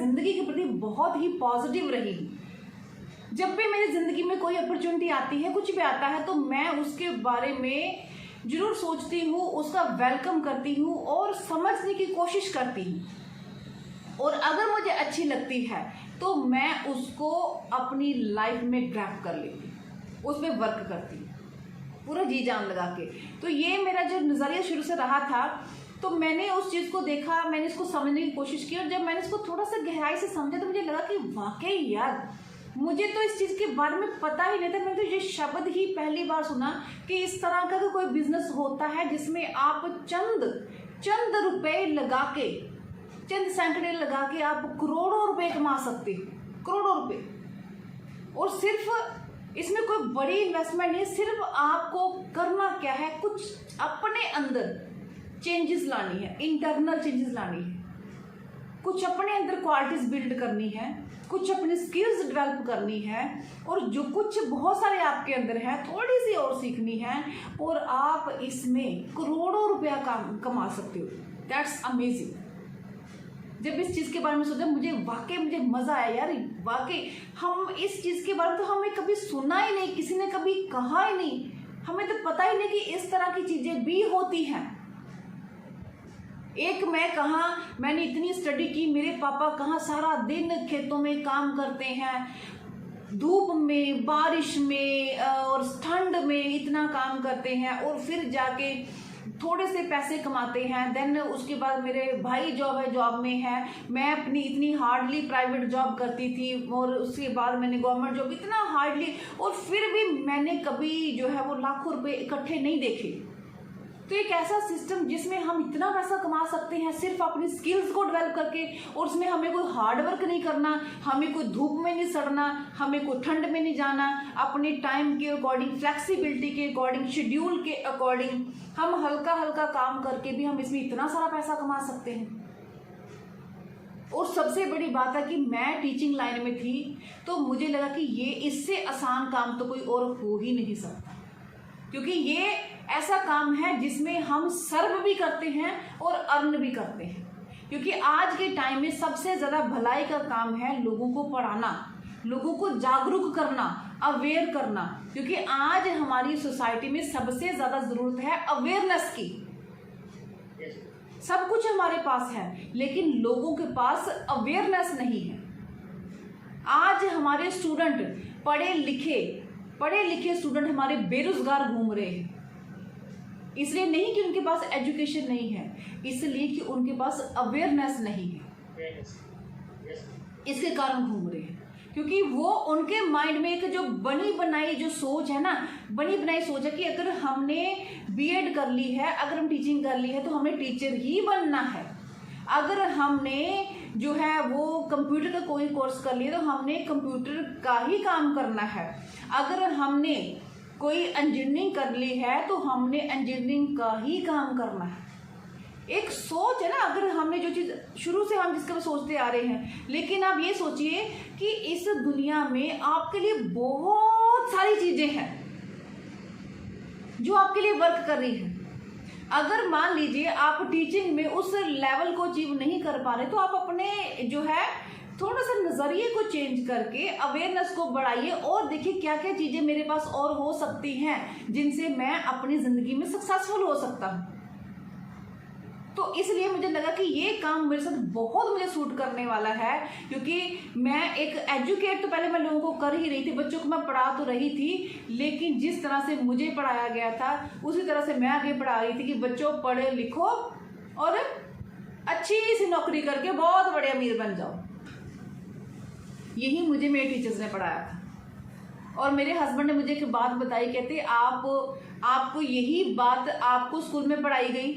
ज़िंदगी के प्रति बहुत ही पॉजिटिव रही हूँ। जब भी मेरी ज़िंदगी में कोई अपॉर्चुनिटी आती है, कुछ भी आता है, तो मैं उसके बारे में ज़रूर सोचती हूँ, उसका वेलकम करती हूँ और समझने की कोशिश करती हूँ। और अगर मुझे अच्छी लगती है तो मैं उसको अपनी लाइफ में ग्रैब कर लेती हूँ, उस पर वर्क करती हूँ पूरा जी जान लगा के। तो ये मेरा जो नज़रिया शुरू से रहा था, तो मैंने उस चीज़ को देखा, मैंने इसको समझने की कोशिश की, और जब मैंने इसको थोड़ा सा गहराई से समझा तो मुझे लगा कि वाकई यार, मुझे तो इस चीज़ के बारे में पता ही नहीं था। मैंने तो ये शब्द ही पहली बार सुना कि इस तरह का कोई बिजनेस होता है जिसमें आप चंद रुपए लगा के, चंद सैकड़े लगा के आप करोड़ों रुपए कमा सकते हो, करोड़ों रुपए। और सिर्फ इसमें कोई बड़ी इन्वेस्टमेंट नहीं, सिर्फ आपको करना क्या है, कुछ अपने अंदर चेंजेस लानी है, इंटरनल चेंजेस लानी है, कुछ अपने अंदर क्वालिटीज बिल्ड करनी है, कुछ अपनी स्किल्स डेवलप करनी है, और जो कुछ बहुत सारे आपके अंदर है थोड़ी सी और सीखनी है, और आप इसमें करोड़ों रुपया कमा सकते हो। That's amazing. जब इस चीज़ के बारे में सोचा, मुझे मज़ा आया यार। वाकई हम इस चीज़ के बारे में तो हमें कभी सुना ही नहीं, किसी ने कभी कहा ही नहीं, हमें तो पता ही नहीं कि इस तरह की चीज़ें भी होती हैं। एक मैं कहाँ, मैंने इतनी स्टडी की, मेरे पापा कहाँ सारा दिन खेतों में काम करते हैं, धूप में, बारिश में और ठंड में इतना काम करते हैं, और फिर जाके थोड़े से पैसे कमाते हैं। देन उसके बाद मेरे भाई जॉब में है, मैं अपनी इतनी हार्डली प्राइवेट जॉब करती थी, और उसके बाद मैंने गवर्नमेंट जॉब, इतना हार्डली, और फिर भी मैंने कभी जो है वो लाखों रुपए इकट्ठे नहीं देखे। तो एक ऐसा सिस्टम जिसमें हम इतना पैसा कमा सकते हैं सिर्फ अपनी स्किल्स को डेवलप करके, और उसमें हमें कोई हार्ड वर्क नहीं करना, हमें कोई धूप में नहीं सड़ना, हमें कोई ठंड में नहीं जाना, अपने टाइम के अकॉर्डिंग, फ्लेक्सिबिलिटी के अकॉर्डिंग, शेड्यूल के अकॉर्डिंग हम हल्का हल्का काम करके भी हम इसमें इतना सारा पैसा कमा सकते हैं। और सबसे बड़ी बात है कि मैं टीचिंग लाइन में थी, तो मुझे लगा कि ये इससे आसान काम तो कोई और हो ही नहीं सकता, क्योंकि ये ऐसा काम है जिसमें हम सर्व भी करते हैं और अर्न भी करते हैं। क्योंकि आज के टाइम में सबसे ज़्यादा भलाई का काम है लोगों को पढ़ाना, लोगों को जागरूक करना, अवेयर करना। क्योंकि आज हमारी सोसाइटी में सबसे ज़्यादा ज़रूरत है अवेयरनेस की। सब कुछ हमारे पास है, लेकिन लोगों के पास अवेयरनेस नहीं है। आज हमारे स्टूडेंट, पढ़े लिखे स्टूडेंट हमारे बेरोजगार घूम रहे हैं, इसलिए नहीं कि उनके पास एजुकेशन नहीं है, इसलिए कि उनके पास अवेयरनेस नहीं है, इसके कारण घूम रहे हैं। क्योंकि वो उनके माइंड में एक जो बनी बनाई जो सोच है ना, बनी बनाई सोच है कि अगर हमने बीएड कर ली है, अगर हम टीचिंग कर ली है तो हमें टीचर ही बनना है, अगर हमने जो है वो कंप्यूटर का कोई कोर्स कर लिया तो हमने कंप्यूटर का ही काम करना है, अगर हमने कोई इंजीनियरिंग कर ली है तो हमने इंजीनियरिंग का ही काम करना है। एक सोच है ना, अगर हमने जो चीज़ शुरू से हम जिसके सोचते आ रहे हैं। लेकिन आप ये सोचिए कि इस दुनिया में आपके लिए बहुत सारी चीज़ें हैं जो आपके लिए वर्क कर रही हैं। अगर मान लीजिए आप टीचिंग में उस लेवल को अचीव नहीं कर पा रहे, तो आप अपने जो है थोड़ा सा नज़रिए को चेंज करके अवेयरनेस को बढ़ाइए और देखिए क्या क्या चीज़ें मेरे पास और हो सकती हैं जिनसे मैं अपनी ज़िंदगी में सक्सेसफुल हो सकता हूँ। तो इसलिए मुझे लगा कि ये काम मेरे साथ बहुत मुझे सूट करने वाला है, क्योंकि मैं एक एजुकेट तो पहले मैं लोगों को कर ही रही थी, बच्चों को मैं पढ़ा तो रही थी, लेकिन जिस तरह से मुझे पढ़ाया गया था उसी तरह से मैं आगे पढ़ा रही थी कि बच्चों पढ़े लिखो और अच्छी सी नौकरी करके बहुत बड़े अमीर बन जाओ। यही मुझे मेरे टीचर्स ने पढ़ाया था। और मेरे हस्बैंड ने मुझे एक बात बताई, कहते आपको यही बात आपको स्कूल में पढ़ाई गई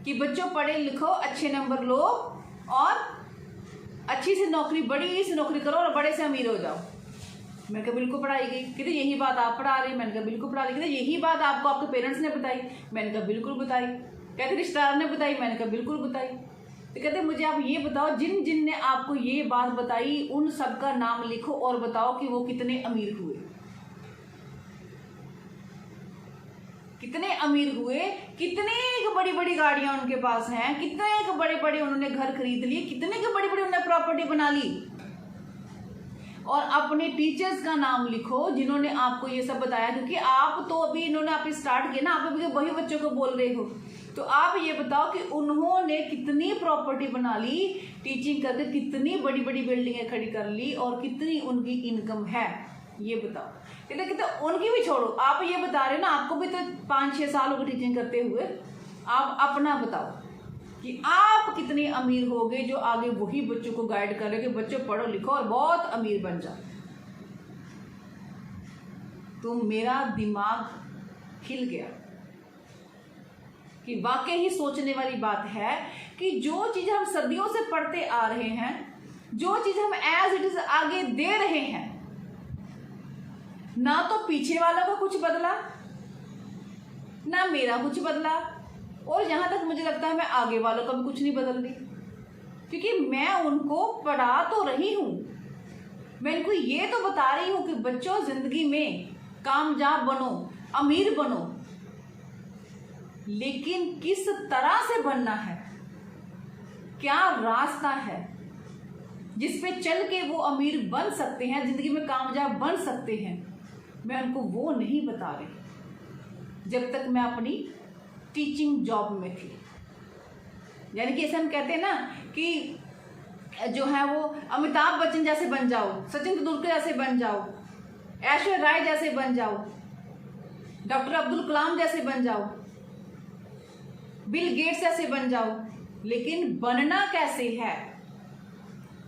कि बच्चों पढ़े लिखो, अच्छे नंबर लो और अच्छी सी नौकरी, बड़ी सी नौकरी करो और बड़े से अमीर हो जाओ। मैंने कहा बिल्कुल पढ़ाई गई। कहते यही बात आप पढ़ा रही? मैंने कहा बिल्कुल पढ़ा रही। कहते यही बात आपको आपके पेरेंट्स ने बताई? मैंने कहा बिल्कुल बताई। कहते रिश्तेदार ने बताई? मैंने कहा बिल्कुल बताई। तो कहते मुझे आप ये बताओ जिन ने आपको ये बात बताई उन सब का नाम लिखो और बताओ कि वो कितने अमीर हुए, कितने अमीर हुए, कितने बड़ी बड़ी गाड़ियां उनके पास हैं, कितने बड़े बड़े उन्होंने घर खरीद लिए, कितने की बड़ी बड़ी उन्होंने प्रॉपर्टी बना ली। और अपने टीचर्स का नाम लिखो जिन्होंने आपको ये सब बताया, क्योंकि आप तो अभी इन्होंने आप स्टार्ट किया ना, आप अभी वही बच्चों को बोल रहे हो। तो आप ये बताओ कि उन्होंने कितनी प्रॉपर्टी बना ली टीचिंग करके, कितनी बड़ी बड़ी बिल्डिंगें खड़ी कर ली और कितनी उनकी इनकम है, ये बताओ। कहते उनकी भी छोड़ो, आप ये बता रहे हो ना, आपको भी तो 5-6 साल हो गए टीचिंग करते हुए। आप अपना बताओ कि आप कितने अमीर हो गए जो आगे वही बच्चों को गाइड कर रहे कि बच्चों पढ़ो लिखो और बहुत अमीर बन जाओ। तो मेरा दिमाग हिल गया कि वाकई ही सोचने वाली बात है कि जो चीज हम सदियों से पढ़ते आ रहे हैं, जो चीज हम एज इट इज आगे दे रहे हैं, ना तो पीछे वालों का कुछ बदला, ना मेरा कुछ बदला, और जहां तक मुझे लगता है मैं आगे वालों का भी कुछ नहीं बदल रही, क्योंकि मैं उनको पढ़ा तो रही हूं, मैं इनको ये तो बता रही हूं कि बच्चों जिंदगी में कामयाब बनो, अमीर बनो, लेकिन किस तरह से बनना है, क्या रास्ता है जिस पे चल के वो अमीर बन सकते हैं, जिंदगी में कामयाब बन सकते हैं, मैं उनको वो नहीं बता रही जब तक मैं अपनी टीचिंग जॉब में थी। यानी कि ऐसे हम कहते हैं ना कि जो है वो अमिताभ बच्चन जैसे बन जाओ, सचिन तेंदुलकर जैसे बन जाओ, ऐश्वर्या राय जैसे बन जाओ, डॉक्टर अब्दुल कलाम जैसे बन जाओ, बिल गेट्स जैसे बन जाओ, लेकिन बनना कैसे है?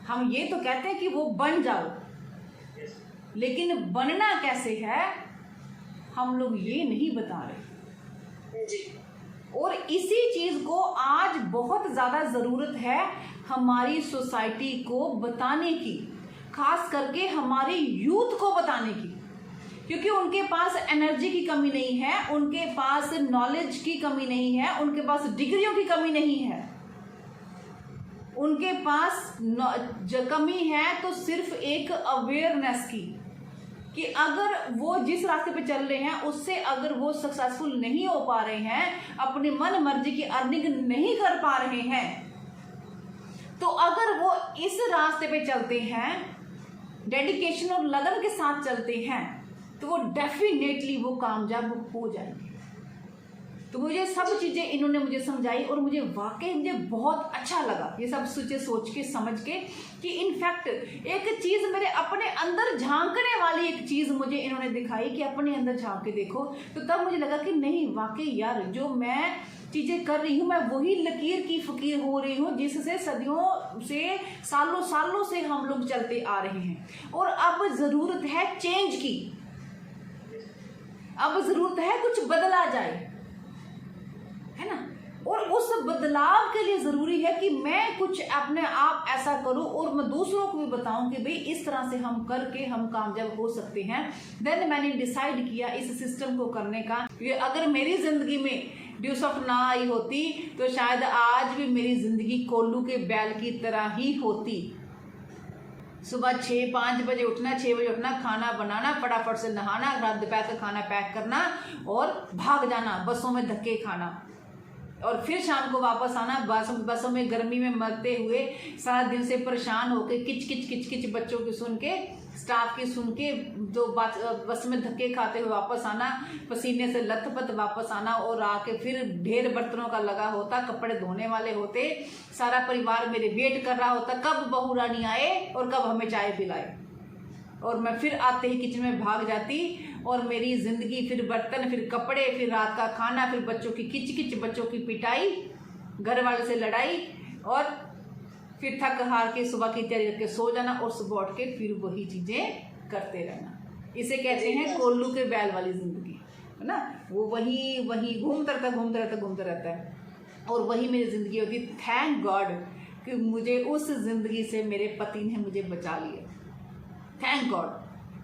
हम ये तो कहते हैं कि वो बन जाओ, लेकिन बनना कैसे है हम लोग ये नहीं बता रहे जी। और इसी चीज को आज बहुत ज्यादा जरूरत है हमारी सोसाइटी को बताने की, खास करके हमारे यूथ को बताने की, क्योंकि उनके पास एनर्जी की कमी नहीं है, उनके पास नॉलेज की कमी नहीं है, उनके पास डिग्रियों की कमी नहीं है, उनके पास कमी है तो सिर्फ एक अवेयरनेस की, कि अगर वो जिस रास्ते पे चल रहे हैं उससे अगर वो सक्सेसफुल नहीं हो पा रहे हैं, अपनी मन मर्जी की अर्निंग नहीं कर पा रहे हैं, तो अगर वो इस रास्ते पे चलते हैं, डेडिकेशन और लगन के साथ चलते हैं, तो वो डेफिनेटली वो कामयाब हो जाएंगे। तो मुझे सब चीजें इन्होंने मुझे समझाई और मुझे वाकई मुझे बहुत अच्छा लगा ये सब चीजें सोच के समझ के, कि इनफैक्ट एक चीज मेरे अपने अंदर झांकने वाली एक चीज मुझे इन्होंने दिखाई कि अपने अंदर झांक के देखो। तो तब मुझे लगा कि नहीं, वाकई यार जो मैं चीजें कर रही हूँ मैं वही लकीर की फकीर हो रही हूँ जिससे सदियों से सालों सालों से हम लोग चलते आ रहे हैं। और अब जरूरत है चेंज की, अब जरूरत है कुछ बदला जाए, है ना। और उस बदलाव के लिए जरूरी है कि मैं कुछ अपने आप ऐसा करूं और मैं दूसरों को भी बताऊं कि भाई इस तरह से हम करके हम कामयाब हो सकते हैं। देन मैंने डिसाइड किया इस सिस्टम को करने का। अगर मेरी जिंदगी में ड्यूसॉफ्ट ना आई होती तो शायद आज भी मेरी जिंदगी कोल्लू के बैल की तरह ही होती। सुबह 6-5 बजे उठना, 6 बजे उठना, खाना बनाना, फटाफट से नहाना, रात दोपहर का खाना पैक करना और भाग जाना, बसों में धक्के खाना और फिर शाम को वापस आना, बसों में गर्मी में मरते हुए सारा दिन से परेशान होके किच किच किच किच बच्चों की सुन के, स्टाफ की सुन के, जो बस में धक्के खाते हुए वापस आना, पसीने से लथपथ वापस आना और आके फिर ढेर बर्तनों का लगा होता, कपड़े धोने वाले होते, सारा परिवार मेरे वेट कर रहा होता कब बहू रानी आए और कब हमें चाय पिलाए, और मैं फिर आते ही किचन में भाग जाती और मेरी जिंदगी फिर बर्तन, फिर कपड़े, फिर रात का खाना, फिर बच्चों की किच किच, बच्चों की पिटाई, घर वाले से लड़ाई और फिर थक हार के सुबह की तैयारी करके सो जाना और सुबह उठ के फिर वही चीजें करते रहना। इसे कहते हैं कोल्लू के बैल वाली जिंदगी, है ना। वो वही वही घूमता रहता है और वही मेरी जिंदगी होती। थैंक गॉड कि मुझे उस जिंदगी से मेरे पति ने मुझे बचा लिया।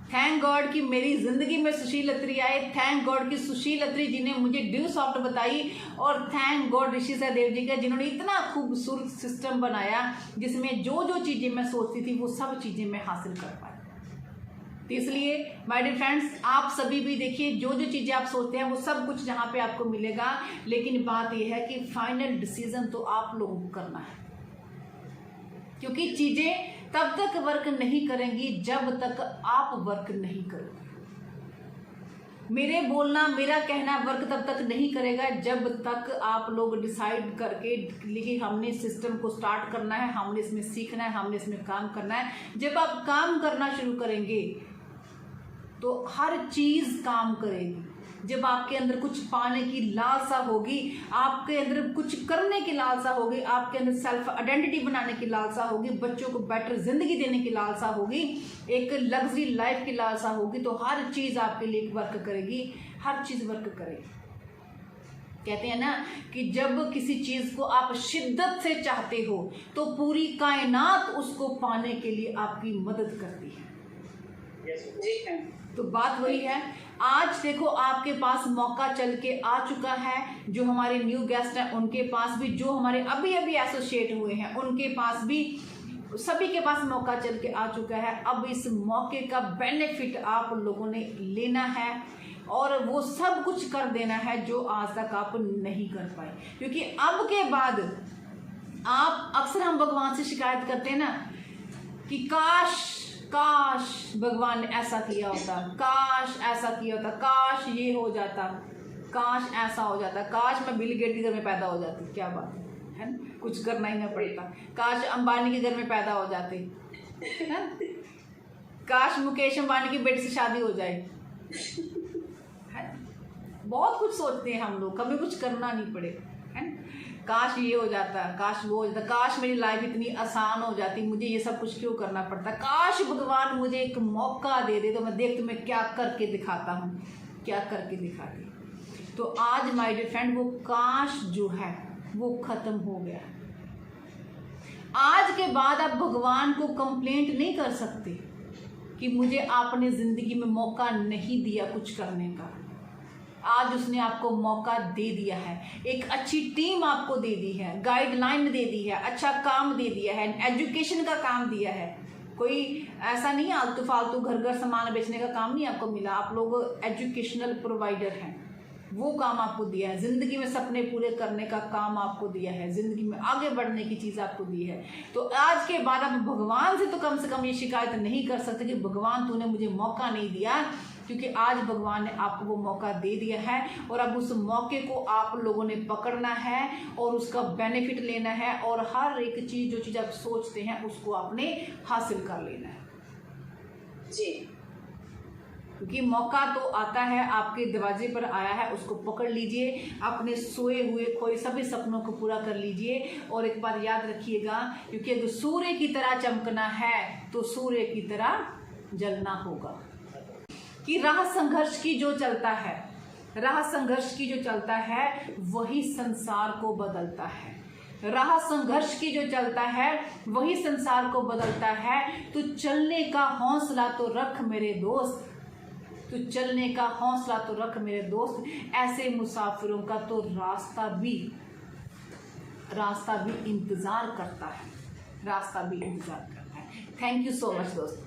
थैंक गॉड कि मेरी जिंदगी में सुशील अत्री आए। थैंक गॉड कि सुशील अत्री जी ने मुझे ड्यूसॉफ्ट बताई, और थैंक गॉड ऋषि सहदेव जी का जिन्होंने इतना खूबसूरत सिस्टम बनाया जिसमें जो जो चीजें मैं सोचती थी वो सब चीजें मैं हासिल कर पाई। तो इसलिए माय डियर फ्रेंड्स, आप सभी भी देखिए, जो जो चीज़ें आप सोचते हैं वो सब कुछ जहाँ पे आपको मिलेगा, लेकिन बात यह है कि फाइनल डिसीजन तो आप लोगों को करना है, क्योंकि चीज़ें तब तक वर्क नहीं करेंगी जब तक आप वर्क नहीं करोगे। मेरे बोलना, मेरा कहना वर्क तब तक नहीं करेगा जब तक आप लोग डिसाइड करके लिखिए हमने सिस्टम को स्टार्ट करना है, हमने इसमें सीखना है, हमने इसमें काम करना है। जब आप काम करना शुरू करेंगे तो हर चीज़ काम करेगी। जब आपके अंदर कुछ पाने की लालसा होगी, आपके अंदर कुछ करने की लालसा होगी, आपके अंदर सेल्फ आइडेंटिटी बनाने की लालसा होगी, बच्चों को बेटर जिंदगी देने की लालसा होगी, एक लग्जरी लाइफ की लालसा होगी, तो हर चीज़ आपके लिए वर्क करेगी, हर चीज़ वर्क करेगी। कहते हैं ना कि जब किसी चीज़ को आप शिद्दत से चाहते हो तो पूरी कायनात उसको पाने के लिए आपकी मदद करती है। तो बात वही है। आज देखो आपके पास मौका चल के आ चुका है, जो हमारे न्यू गेस्ट हैं उनके पास भी, जो हमारे अभी अभी एसोसिएट हुए हैं उनके पास भी, सभी के पास मौका चल के आ चुका है। अब इस मौके का बेनिफिट आप लोगों ने लेना है और वो सब कुछ कर देना है जो आज तक आप नहीं कर पाए, क्योंकि अब के बाद आप, अक्सर हम भगवान से शिकायत करते हैं ना कि काश भगवान ने ऐसा किया होता, काश ऐसा किया होता, काश ये हो जाता, काश ऐसा हो जाता, काश मैं बिल गेट के घर में पैदा हो जाती, क्या बात है ना, कुछ करना ही ना पड़ता, काश अंबानी के घर में पैदा हो जाते, है, काश मुकेश अंबानी की बेटी से शादी हो जाए, है, बहुत कुछ सोचते हैं हम लोग, कभी कुछ करना नहीं पड़े, है, काश ये हो जाता, काश वो हो जाता, काश मेरी लाइफ इतनी आसान हो जाती, मुझे ये सब कुछ क्यों करना पड़ता, काश भगवान मुझे एक मौका दे दे तो मैं देख तुम्हें क्या करके दिखाता हूँ, क्या करके दिखाती। तो आज माय डियर फ्रेंड वो काश जो है वो खत्म हो गया। आज के बाद आप भगवान को कंप्लेंट नहीं कर सकते कि मुझे आपने जिंदगी में मौका नहीं दिया कुछ करने का। आज उसने आपको मौका दे दिया है, एक अच्छी टीम आपको दे दी है, गाइडलाइन दे दी है, अच्छा काम दे दिया है, एजुकेशन का काम दिया है। कोई ऐसा नहीं आलतू फालतू घर घर सामान बेचने का काम नहीं आपको मिला, आप लोग एजुकेशनल प्रोवाइडर हैं, वो काम आपको दिया है, ज़िंदगी में सपने पूरे करने का काम आपको दिया है, ज़िंदगी में आगे बढ़ने की चीज़ आपको दी है। तो आज के बाद आप भगवान से तो कम से कम ये शिकायत नहीं कर सकते कि भगवान तूने मुझे मौका नहीं दिया, क्योंकि आज भगवान ने आपको वो मौका दे दिया है और अब उस मौके को आप लोगों ने पकड़ना है और उसका बेनिफिट लेना है और हर एक चीज़, जो चीज़ आप सोचते हैं उसको आपने हासिल कर लेना है जी। क्योंकि मौका तो आता है, आपके दरवाजे पर आया है, उसको पकड़ लीजिए, अपने सोए हुए खोए सभी सपनों को पूरा कर लीजिए। और एक बात याद रखिएगा, क्योंकि अगर सूर्य की तरह चमकना है तो सूर्य की तरह जलना होगा। कि राह संघर्ष की जो चलता है, राह संघर्ष की जो चलता है वही संसार को बदलता है, राह संघर्ष की जो चलता है वही संसार को बदलता है। तो चलने का हौसला तो रख मेरे दोस्त, तो चलने का हौसला तो रख मेरे दोस्त। ऐसे मुसाफिरों का तो रास्ता भी इंतजार करता है, रास्ता भी इंतजार करता है। थैंक यू सो मच दोस्त।